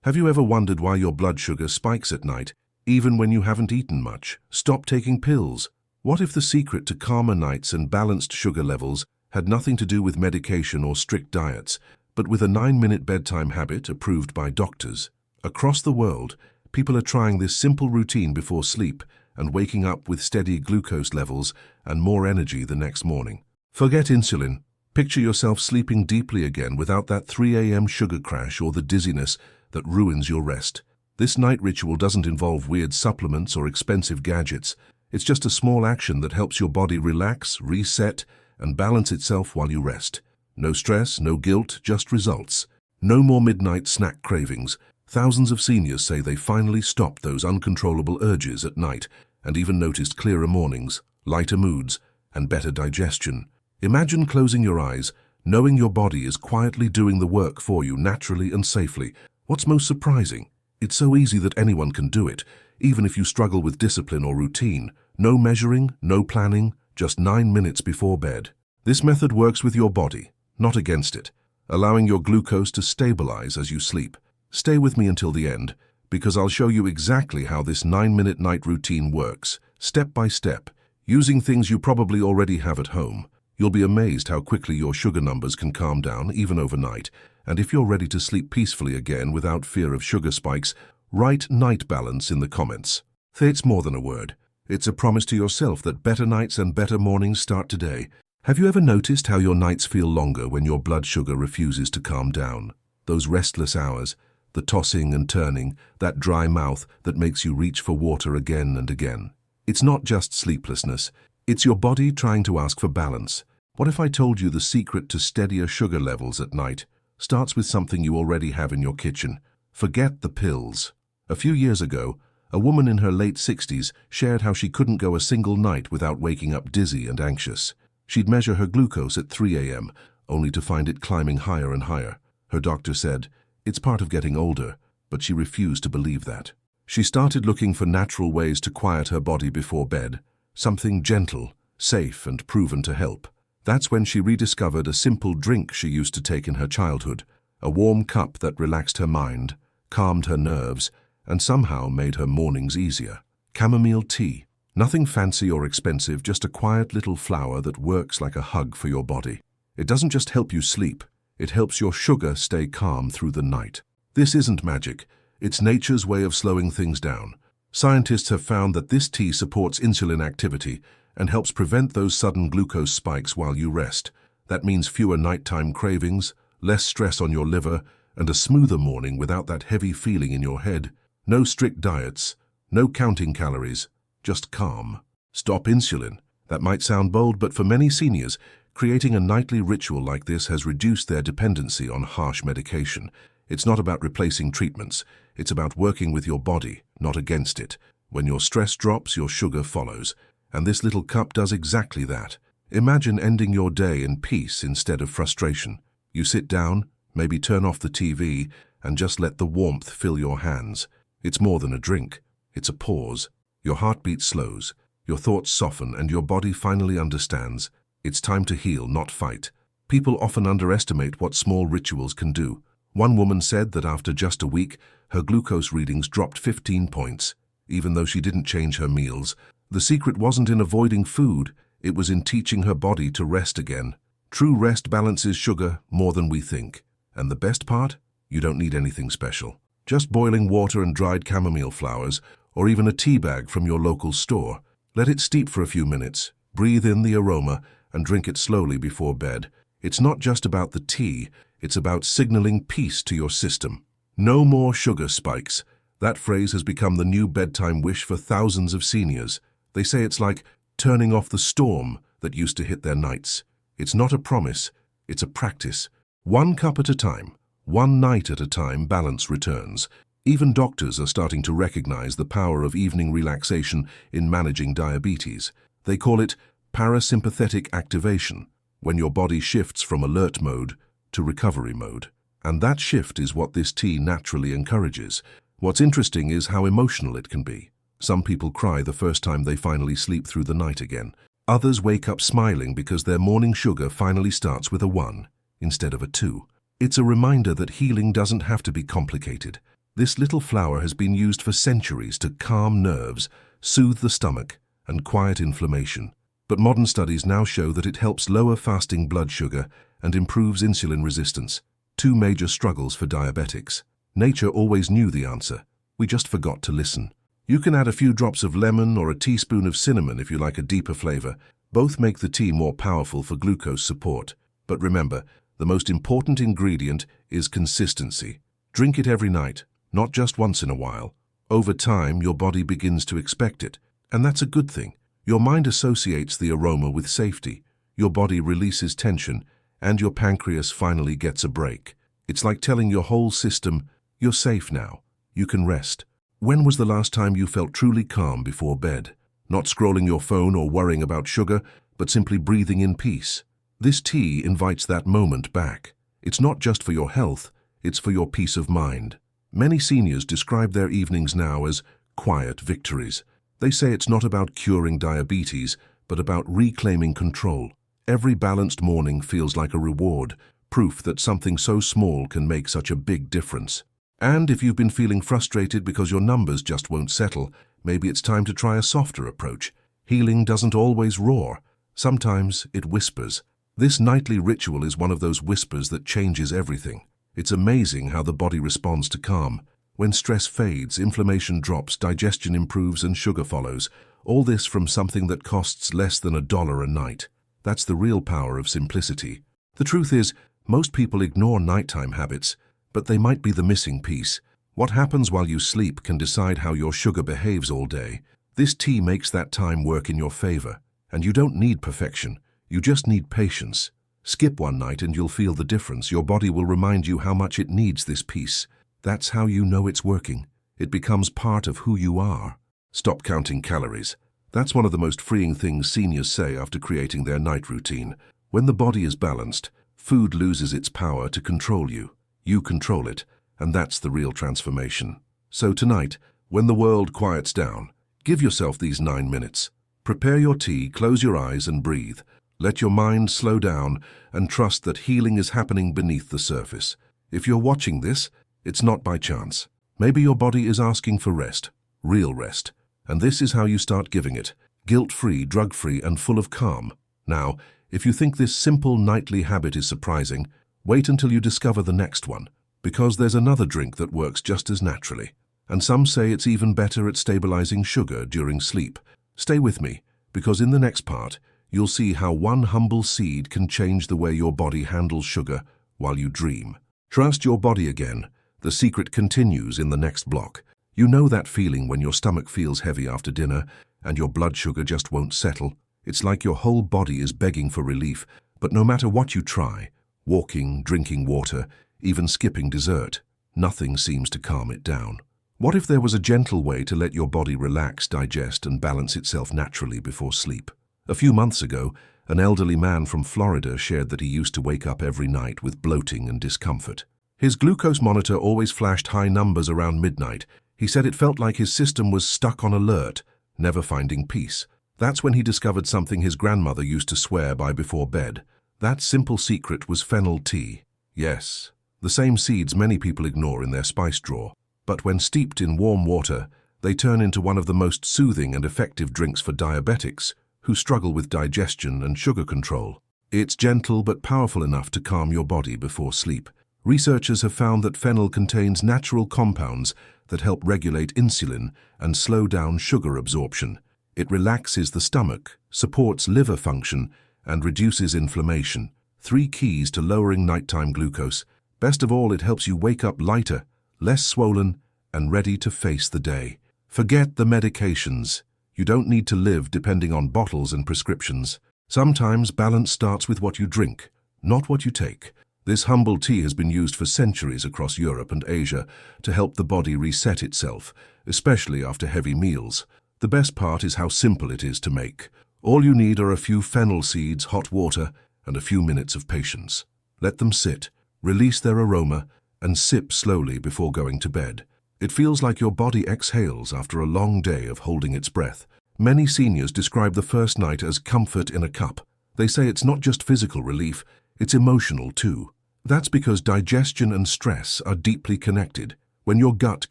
Have you ever wondered why your blood sugar spikes at night, even when you haven't eaten much? Stop taking pills. What if the secret to calmer nights and balanced sugar levels had nothing to do with medication or strict diets, but with a 9-minute bedtime habit approved by doctors? Across the world, people are trying this simple routine before sleep and waking up with steady glucose levels and more energy the next morning. Forget insulin. Picture yourself sleeping deeply again without that 3 a.m. sugar crash or the dizziness that ruins your rest. This night ritual doesn't involve weird supplements or expensive gadgets. It's just a small action that helps your body relax, reset, and balance itself while you rest. No stress, no guilt, just results. No more midnight snack cravings. Thousands of seniors say they finally stopped those uncontrollable urges at night and even noticed clearer mornings, lighter moods, and better digestion. Imagine closing your eyes, knowing your body is quietly doing the work for you naturally and safely. What's most surprising? It's so easy that anyone can do it, even if you struggle with discipline or routine. No measuring, no planning, just 9 minutes before bed. This method works with your body, not against it, allowing your glucose to stabilize as you sleep. Stay with me until the end, because I'll show you exactly how this 9-minute night routine works, step by step, using things you probably already have at home. You'll be amazed how quickly your sugar numbers can calm down, even overnight. And if you're ready to sleep peacefully again without fear of sugar spikes, write night balance in the comments. It's more than a word. It's a promise to yourself that better nights and better mornings start today. Have you ever noticed how your nights feel longer when your blood sugar refuses to calm down? Those restless hours, the tossing and turning, that dry mouth that makes you reach for water again and again. It's not just sleeplessness. It's your body trying to ask for balance. What if I told you the secret to steadier sugar levels at night starts with something you already have in your kitchen? Forget the pills. A few years ago, a woman in her late 60s shared how she couldn't go a single night without waking up dizzy and anxious. She'd measure her glucose at 3 a.m., only to find it climbing higher and higher. Her doctor said, "It's part of getting older," but she refused to believe that. She started looking for natural ways to quiet her body before bed, something gentle, safe, and proven to help. That's when she rediscovered a simple drink she used to take in her childhood, a warm cup that relaxed her mind, calmed her nerves, and somehow made her mornings easier. Chamomile tea. Nothing fancy or expensive, just a quiet little flower that works like a hug for your body. It doesn't just help you sleep, it helps your sugar stay calm through the night. This isn't magic, it's nature's way of slowing things down. Scientists have found that this tea supports insulin activity and helps prevent those sudden glucose spikes while you rest. That means fewer nighttime cravings, less stress on your liver, and a smoother morning without that heavy feeling in your head. No strict diets, no counting calories, just calm. Stop insulin. That might sound bold, but for many seniors, creating a nightly ritual like this has reduced their dependency on harsh medication. It's not about replacing treatments. It's about working with your body, not against it. When your stress drops, your sugar follows. And this little cup does exactly that. Imagine ending your day in peace instead of frustration. You sit down, maybe turn off the TV, and just let the warmth fill your hands. It's more than a drink. It's a pause. Your heartbeat slows, your thoughts soften, and your body finally understands. It's time to heal, not fight. People often underestimate what small rituals can do. One woman said that after just a week, her glucose readings dropped 15 points. Even though she didn't change her meals, the secret wasn't in avoiding food, it was in teaching her body to rest again. True rest balances sugar more than we think. And the best part? You don't need anything special. Just boiling water and dried chamomile flowers, or even a tea bag from your local store. Let it steep for a few minutes, breathe in the aroma, and drink it slowly before bed. It's not just about the tea, it's about signaling peace to your system. No more sugar spikes. That phrase has become the new bedtime wish for thousands of seniors. They say it's like turning off the storm that used to hit their nights. It's not a promise, it's a practice. 1 cup at a time, 1 night at a time, balance returns. Even doctors are starting to recognize the power of evening relaxation in managing diabetes. They call it parasympathetic activation, when your body shifts from alert mode to recovery mode. And that shift is what this tea naturally encourages. What's interesting is how emotional it can be. Some people cry the first time they finally sleep through the night again. Others wake up smiling because their morning sugar finally starts with a 1 instead of a 2. It's a reminder that healing doesn't have to be complicated. This little flower has been used for centuries to calm nerves, soothe the stomach, and quiet inflammation. But modern studies now show that it helps lower fasting blood sugar and improves insulin resistance, two major struggles for diabetics. Nature always knew the answer. We just forgot to listen. You can add a few drops of lemon or a teaspoon of cinnamon if you like a deeper flavor. Both make the tea more powerful for glucose support. But remember, the most important ingredient is consistency. Drink it every night, not just once in a while. Over time, your body begins to expect it, and that's a good thing. Your mind associates the aroma with safety, your body releases tension, and your pancreas finally gets a break. It's like telling your whole system, you're safe now, you can rest. When was the last time you felt truly calm before bed? Not scrolling your phone or worrying about sugar, but simply breathing in peace. This tea invites that moment back. It's not just for your health, it's for your peace of mind. Many seniors describe their evenings now as quiet victories. They say it's not about curing diabetes, but about reclaiming control. Every balanced morning feels like a reward, proof that something so small can make such a big difference. And if you've been feeling frustrated because your numbers just won't settle, maybe it's time to try a softer approach. Healing doesn't always roar. Sometimes it whispers. This nightly ritual is one of those whispers that changes everything. It's amazing how the body responds to calm. When stress fades, inflammation drops, digestion improves, and sugar follows. All this from something that costs less than $1 a night. That's the real power of simplicity. The truth is, most people ignore nighttime habits, but they might be the missing piece. What happens while you sleep can decide how your sugar behaves all day. This tea makes that time work in your favor. And you don't need perfection. You just need patience. Skip one night and you'll feel the difference. Your body will remind you how much it needs this piece. That's how you know it's working. It becomes part of who you are. Stop counting calories. That's one of the most freeing things seniors say after creating their night routine. When the body is balanced, food loses its power to control you. You control it, and that's the real transformation. So tonight, when the world quiets down, give yourself these 9 minutes. Prepare your tea, close your eyes and breathe. Let your mind slow down and trust that healing is happening beneath the surface. If you're watching this, it's not by chance. Maybe your body is asking for rest, real rest. And this is how you start giving it, guilt-free, drug-free, and full of calm. Now, if you think this simple nightly habit is surprising, wait until you discover the next one, because there's another drink that works just as naturally. And some say it's even better at stabilizing sugar during sleep. Stay with me, because in the next part, you'll see how one humble seed can change the way your body handles sugar while you dream. Trust your body again. The secret continues in the next block. You know that feeling when your stomach feels heavy after dinner and your blood sugar just won't settle? It's like your whole body is begging for relief, but no matter what you try, walking, drinking water, even skipping dessert, nothing seems to calm it down. What if there was a gentle way to let your body relax, digest, and balance itself naturally before sleep? A few months ago, an elderly man from Florida shared that he used to wake up every night with bloating and discomfort. His glucose monitor always flashed high numbers around midnight. He said it felt like his system was stuck on alert, never finding peace. That's when he discovered something his grandmother used to swear by before bed. That simple secret was fennel tea. Yes, the same seeds many people ignore in their spice drawer. But when steeped in warm water, they turn into one of the most soothing and effective drinks for diabetics who struggle with digestion and sugar control. It's gentle but powerful enough to calm your body before sleep. Researchers have found that fennel contains natural compounds that help regulate insulin and slow down sugar absorption. It relaxes the stomach, supports liver function, and reduces inflammation. 3 keys to lowering nighttime glucose. Best of all, it helps you wake up lighter, less swollen, and ready to face the day. Forget the medications. You don't need to live depending on bottles and prescriptions. Sometimes balance starts with what you drink, not what you take. This humble tea has been used for centuries across Europe and Asia to help the body reset itself, especially after heavy meals. The best part is how simple it is to make. All you need are a few fennel seeds, hot water, and a few minutes of patience. Let them sit, release their aroma, and sip slowly before going to bed. It feels like your body exhales after a long day of holding its breath. Many seniors describe the first night as comfort in a cup. They say it's not just physical relief, it's emotional too. That's because digestion and stress are deeply connected. When your gut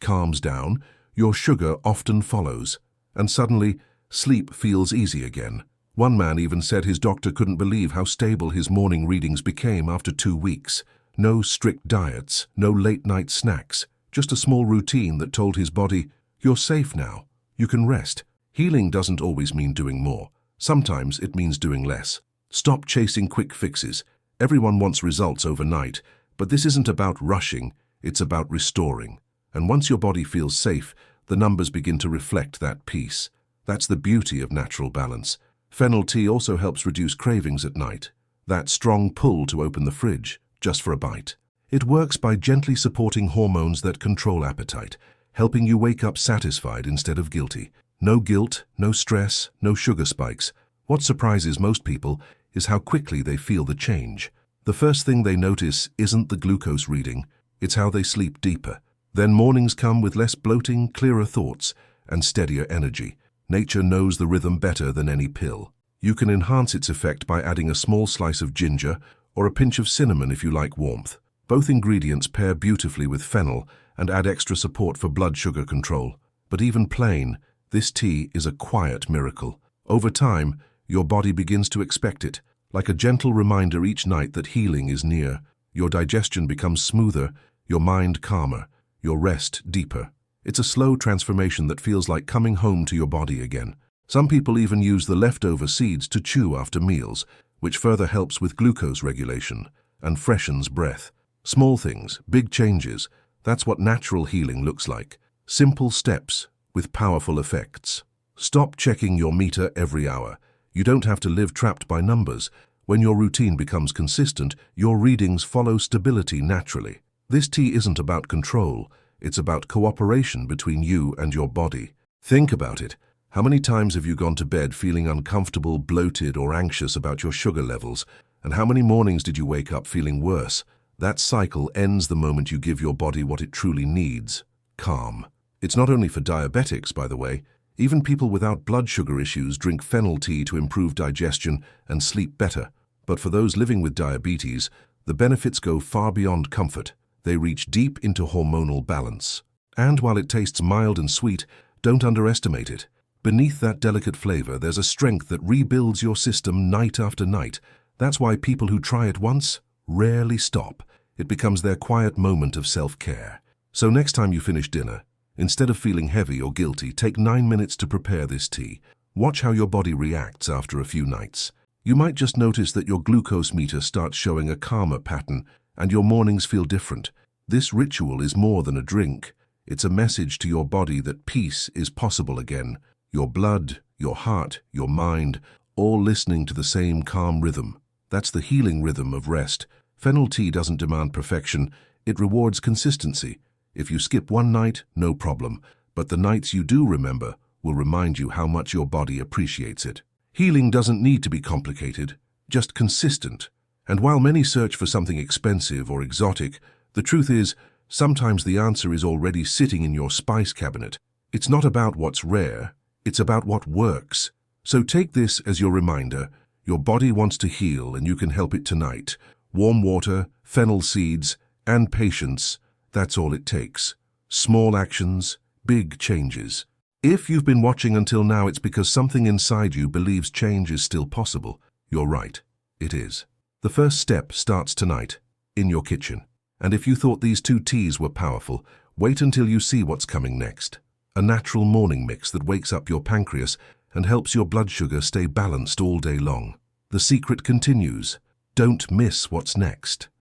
calms down, your sugar often follows, and suddenly, sleep feels easy again. One man even said his doctor couldn't believe how stable his morning readings became after 2 weeks. No strict diets, no late-night snacks, just a small routine that told his body, "You're safe now. You can rest." Healing doesn't always mean doing more. Sometimes it means doing less. Stop chasing quick fixes. Everyone wants results overnight, but this isn't about rushing, it's about restoring. And once your body feels safe, the numbers begin to reflect that peace. That's the beauty of natural balance. Fennel tea also helps reduce cravings at night. That strong pull to open the fridge, just for a bite. It works by gently supporting hormones that control appetite, helping you wake up satisfied instead of guilty. No guilt, no stress, no sugar spikes. What surprises most people is how quickly they feel the change. The first thing they notice isn't the glucose reading, it's how they sleep deeper. Then mornings come with less bloating, clearer thoughts, and steadier energy. Nature knows the rhythm better than any pill. You can enhance its effect by adding a small slice of ginger or a pinch of cinnamon if you like warmth. Both ingredients pair beautifully with fennel and add extra support for blood sugar control. But even plain, this tea is a quiet miracle. Over time, your body begins to expect it, like a gentle reminder each night that healing is near. Your digestion becomes smoother, your mind calmer, your rest deeper. It's a slow transformation that feels like coming home to your body again. Some people even use the leftover seeds to chew after meals, which further helps with glucose regulation and freshens breath. Small things, big changes, that's what natural healing looks like. Simple steps with powerful effects. Stop checking your meter every hour. You don't have to live trapped by numbers. When your routine becomes consistent, your readings follow stability naturally. This tea isn't about control, it's about cooperation between you and your body. Think about it. How many times have you gone to bed feeling uncomfortable, bloated, or anxious about your sugar levels? And how many mornings did you wake up feeling worse? That cycle ends the moment you give your body what it truly needs: calm. It's not only for diabetics, by the way. Even people without blood sugar issues drink fennel tea to improve digestion and sleep better. But for those living with diabetes, the benefits go far beyond comfort. They reach deep into hormonal balance. And while it tastes mild and sweet, don't underestimate it. Beneath that delicate flavor, there's a strength that rebuilds your system night after night. That's why people who try it once rarely stop. It becomes their quiet moment of self-care. So next time you finish dinner, instead of feeling heavy or guilty, take 9 minutes to prepare this tea. Watch how your body reacts after a few nights. You might just notice that your glucose meter starts showing a calmer pattern and your mornings feel different. This ritual is more than a drink. It's a message to your body that peace is possible again. Your blood, your heart, your mind, all listening to the same calm rhythm. That's the healing rhythm of rest. Fennel tea doesn't demand perfection, it rewards consistency. If you skip one night, no problem, but the nights you do remember will remind you how much your body appreciates it. Healing doesn't need to be complicated, just consistent. And while many search for something expensive or exotic, the truth is, sometimes the answer is already sitting in your spice cabinet. It's not about what's rare, it's about what works. So take this as your reminder. Your body wants to heal and you can help it tonight. Warm water, fennel seeds, and patience. That's all it takes. Small actions, big changes. If you've been watching until now, it's because something inside you believes change is still possible. You're right. It is. The first step starts tonight, in your kitchen. And if you thought these 2 teas were powerful, wait until you see what's coming next. A natural morning mix that wakes up your pancreas and helps your blood sugar stay balanced all day long. The secret continues. Don't miss what's next.